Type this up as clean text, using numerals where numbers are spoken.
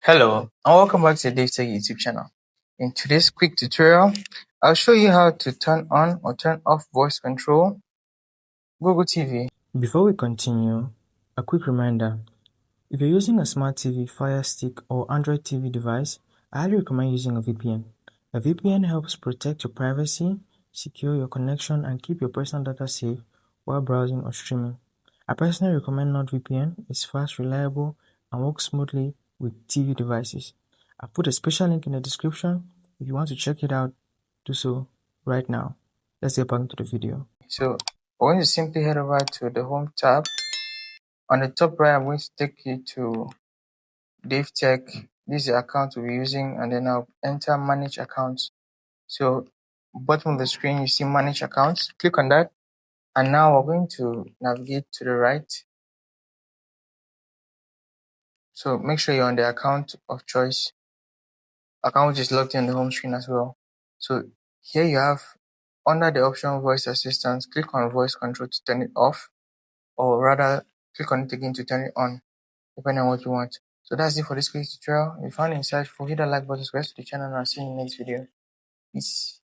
Hello, and welcome back to the DaveTech YouTube channel. In today's quick tutorial, I'll show you how to turn on or turn off voice control Google TV. Before we continue, a quick reminder. If you're using a smart TV, Fire Stick, or Android TV device, I highly recommend using a VPN. A VPN helps protect your privacy, secure your connection, and keep your personal data safe while browsing or streaming. I personally recommend NordVPN. It's fast, reliable, and works smoothly with TV devices. I've put a special link in the description. If you want to check it out, do so right now. Let's get back into the video. So, we're going to simply head over to the Home tab. On the top right, I'm going to take you to DaveTech. This is the account we'll be using, and then I'll enter Manage Accounts. So, bottom of the screen, you see Manage Accounts. Click on that, and now we're going to navigate to the right. So, make sure you're on the account of choice. Account which is logged in the home screen as well. So here you have under the option voice assistance, click on voice control to turn it off, or rather click on it again to turn it on, depending on what you want. So that's it for this quick tutorial. If you found it insightful, hit that like button, subscribe to the channel, and I'll see you in the next video. Peace.